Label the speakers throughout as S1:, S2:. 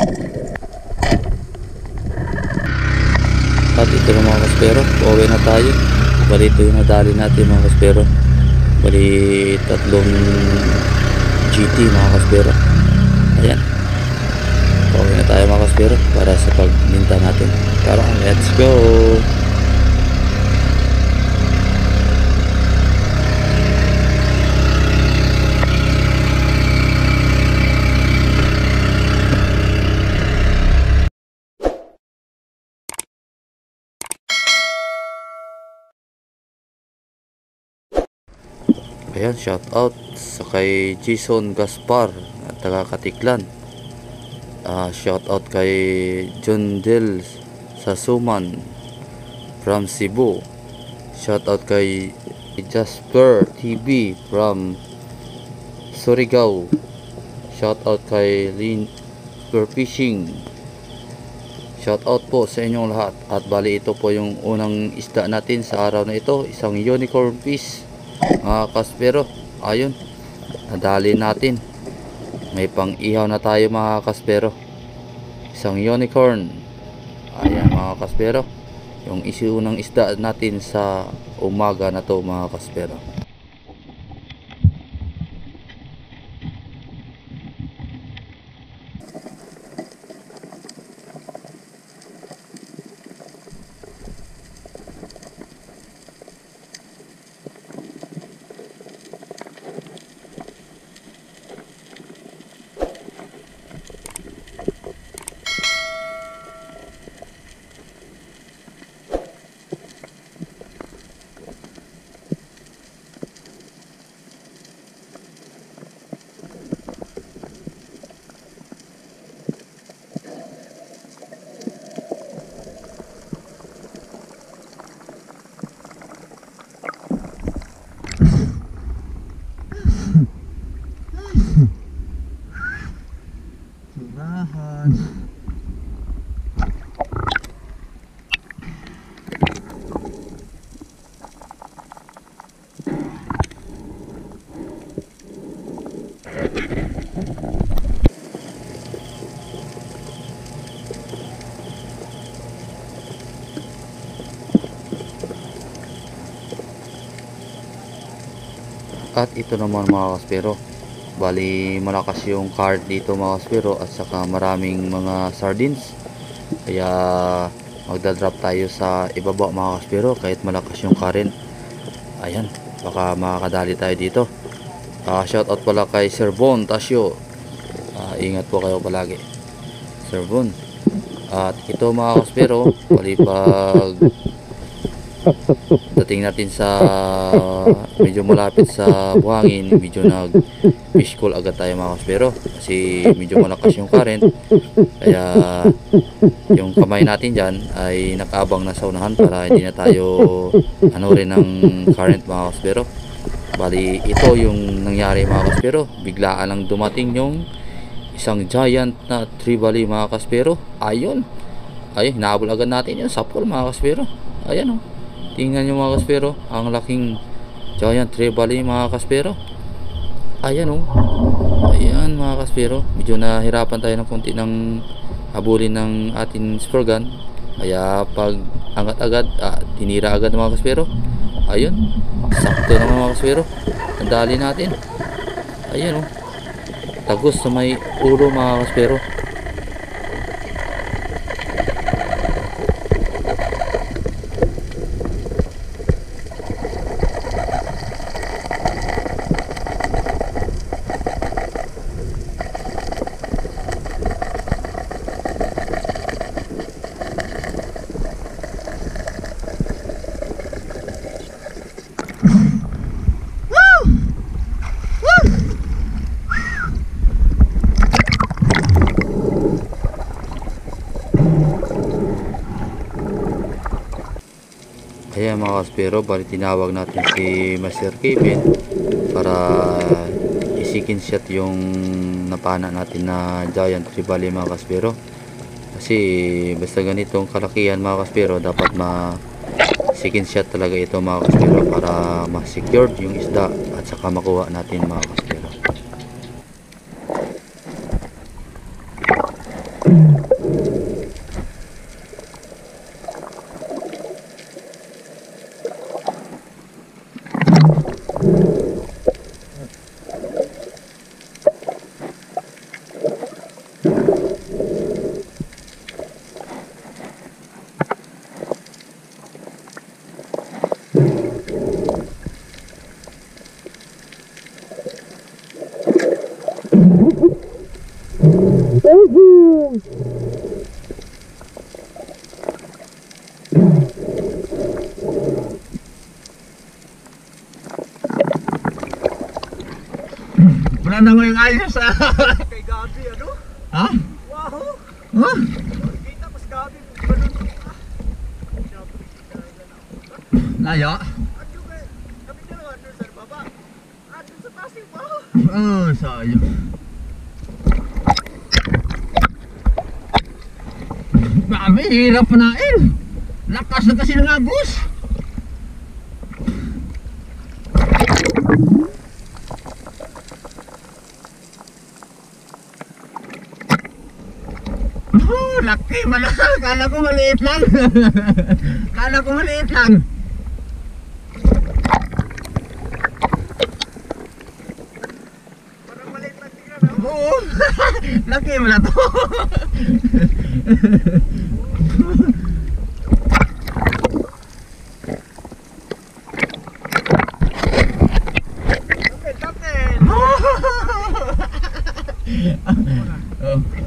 S1: At ito na mga kaspero, pauwi na tayo. Bali ito yung nadali natin mga kaspero. Bali 3 GT mga kaspero. Ayan, pauwi na tayo mga kaspero para sa pagbinta natin. Tara, let's go. Ayan, shout out sa kay Jason Gaspar at taga Katiklan. Shout out kay John Del Sasuman from Cebu. Shout out kay Jasper TV from Surigao. Shout out kay Lin Fishing. Shout out po sa inyong lahat. At bali ito po yung unang isda natin sa araw na ito, isang unicorn fish mga kaspero. Ayun, nadali natin, may pang ihaw na tayo mga kaspero, isang unicorn. Ayan mga kaspero, yung unang isda natin sa umaga na to mga kaspero. At ito naman mga kaspero, bali malakas yung current dito mga kaspero, at saka maraming mga sardines, kaya magdadrop tayo sa ibaba mga kaspero kahit malakas yung current. Ayan, baka makakadali tayo dito. Shout out pala kay Sir Bon Tasio. Ingat po kayo palagi Sir Bon. At ito mga kaspero, bali pag dating natin sa medyo malapit sa buhangin, medyo nag fish call agad tayo mga kaspero, kasi medyo malakas yung current, kaya yung kamay natin dyan ay nakaabang na sa unahan para hindi na tayo rin ng current mga kaspero. Bali ito yung nangyari mga kaspero, biglaan lang dumating yung isang giant na trevally mga kaspero. Ayun, ay hinahabol agad natin yung sapol mga kaspero. Ayan, tingnan nyo mga kaspero, ang laking giant trevally mga kaspero. Ayan ayan mga kaspero, medyo nahirapan tayo ng konti ng habulin ng ating spur gun, kaya pag angat agad, tinira agad mga kaspero. Ayun, sakto naman mga kaspero, nadali natin. Ayan tagos sa may ulo mga kaspero. Ayan mga kaspero, bali tinawag natin si Master Kevin para isikin shot yung napana natin na giant trevally mga kaspero. Kasi basta ganitong kalakihan mga kaspero, dapat ma-second shot talaga ito mga kaspero para ma-secured yung isda at saka makuha natin mga kaspero.
S2: Wala na ngayong ayos ah.
S3: Kay Gabi, ano?
S2: Ha?
S3: Wow!
S2: Huh?
S3: Kita mas Gabi. Ganun.
S2: Layo?
S3: Ano ba? Kami dalawa doon sa baba. Doon sa Pasig, wow!
S2: Oh, sayo. Grabe, hirap na lakas na kasi ng agos. Oh, laki malaki. Kala ko maliit lang. Kala ko maliit lang.
S3: Parang maliit na tingnan, no?
S2: Oo. Laki mo na to.
S3: Tapin, tapin!
S2: Oh. Okay.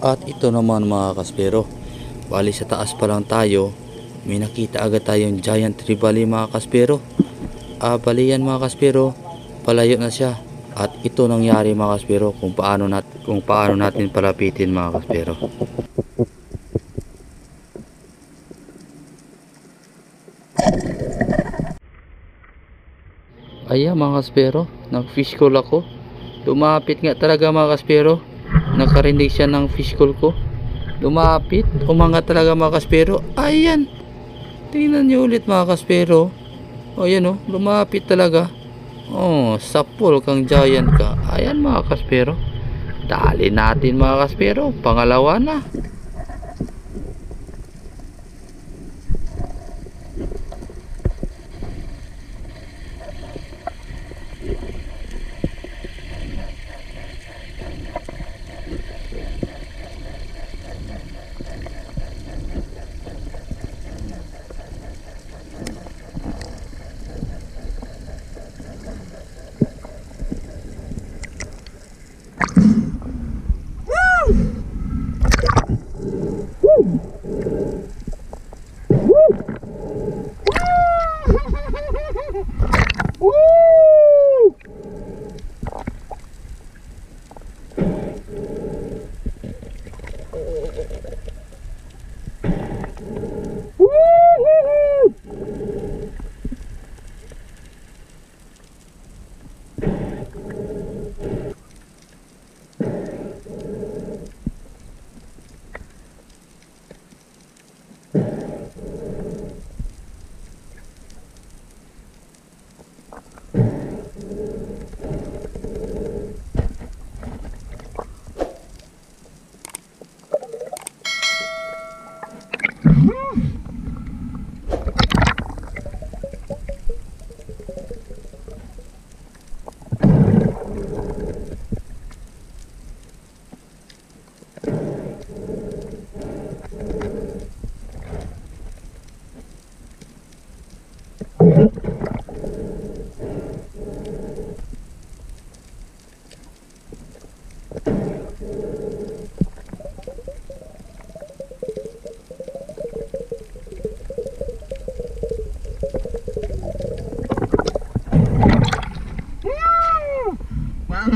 S1: At ito naman mga kaspero, bali sa taas pa lang tayo, may nakita agad tayong giant trevally mga kaspero. Bali yan mga kaspero, palayo na siya. At ito nangyari mga kaspero kung paano natin palapitin mga kaspero. Ayan mga kaspero, nag-fish call ako. Lumapit nga talaga mga kaspero. Nakarinig siya ng fish call ko. Lumapit, umangat talaga mga kaspero. Ayan, tingnan nyo ulit mga kaspero. O yan o, lumapit talaga. Oh, sapol kang giant ka. Ayan mga kaspero, dali natin mga kaspero, pangalawa na.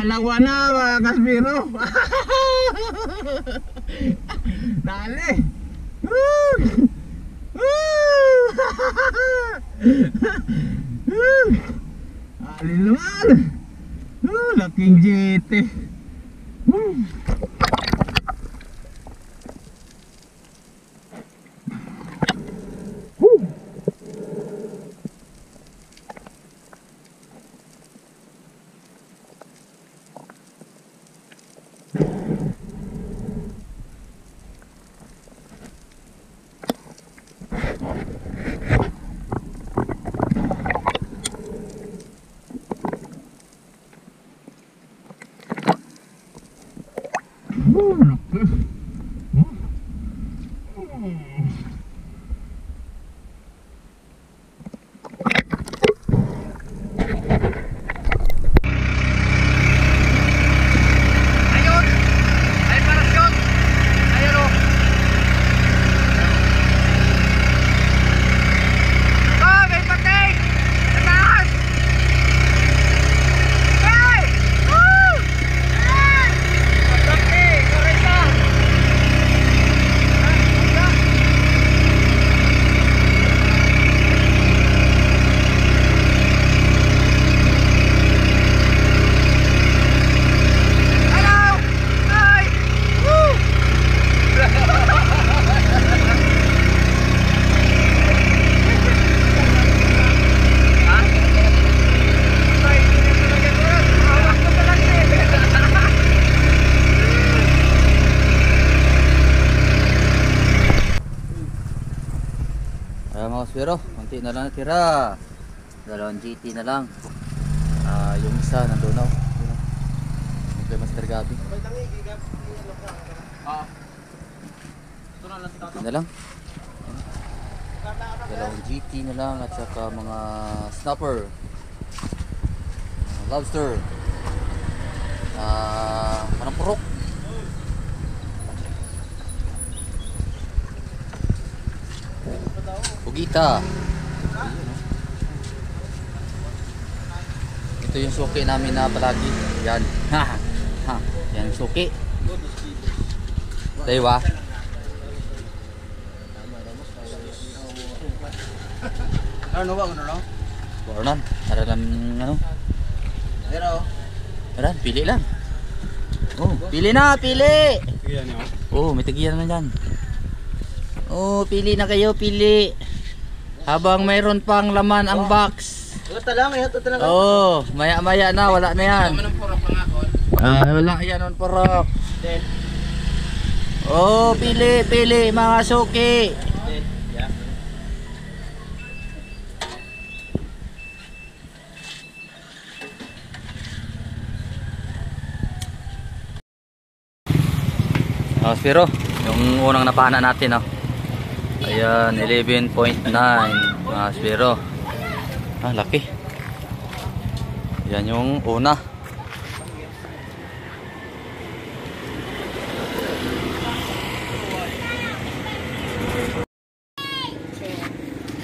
S2: Dalawa na mga kasbiro. Dali. Alin naman. Laking jete.
S1: Pero konti na lang natira. Dalawang GT na lang. Yung isa nandun na. Kay Master Gabi. Konti na lang. Dalawang GT na lang at saka mga snapper, lobster, panampurok. Pugita. Ito yung suki namin na palagi. Yan. Yan yung suki. Daywa.
S2: Ano ba ano no?
S1: Warnan. Para lang ano.
S2: Pero
S1: Tara, pili lang. Oh, pili na, pili.
S2: yan yun.
S1: Oh, may tagiyan na dyan. Oh, pili na kayo, pili. Habang mayroon pang laman ang box.
S2: Ito lang, ito talaga.
S1: Oh, maya-maya na, wala na yan. Wala yan on porok. Oh, pili, pili mga suki. Pero yung unang napana natin, ayan, 11.9 mga spero. Laki. Yan yung una.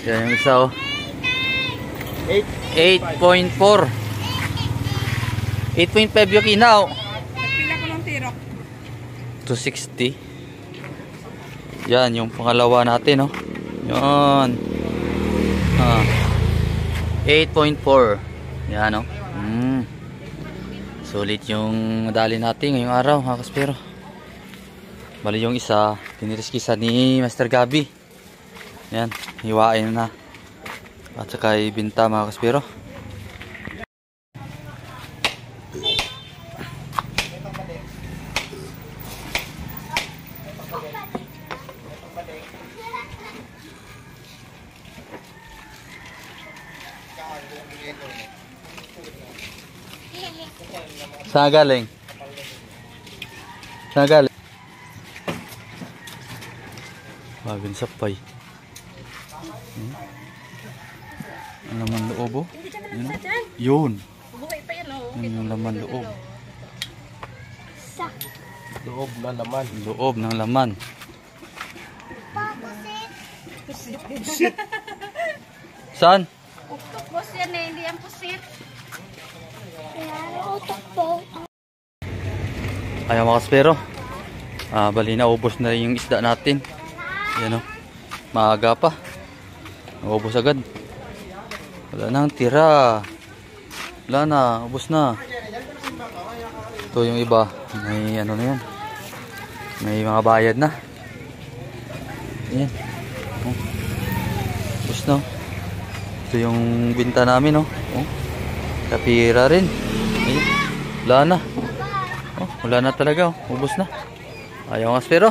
S1: Yan yung isa, 8.4. 8.5 yung kinaw.
S4: Nagpila ko ng tirok.
S1: 260. Yan yung pangalawa natin, Yan. 8.4. Yan, Sulit yung madali natin ngayong araw, mga kaspero. Bali yung isa, piniriskisa ni Master Gabi. Yan, hiwain na. At saka ibinta, mga kaspero. Saan galing? Saan galing? Bagong sapay. Ang laman loob, Yun.
S4: Buhay pa yan,
S1: Yun yung laman loob.
S2: Loob na laman.
S1: Loob ng laman. Saan?
S4: Octopus yan hindi yan pusit.
S5: Utok po.
S1: Ayaw mga kaspero. Bali na ubos na yung isda natin. Yan o. Maaga pa. Ubos agad. Wala nang tira. Wala na. Ubos na. Ito yung iba. May ano na yan. May mga bayad na. Ayan. Oh. Ubos na. Ito yung binta namin. Oh. Oh. Kapira rin. Ayan. Wala na. Oh, wala na talaga. Oh. Ubos na. Ayaw nga, pero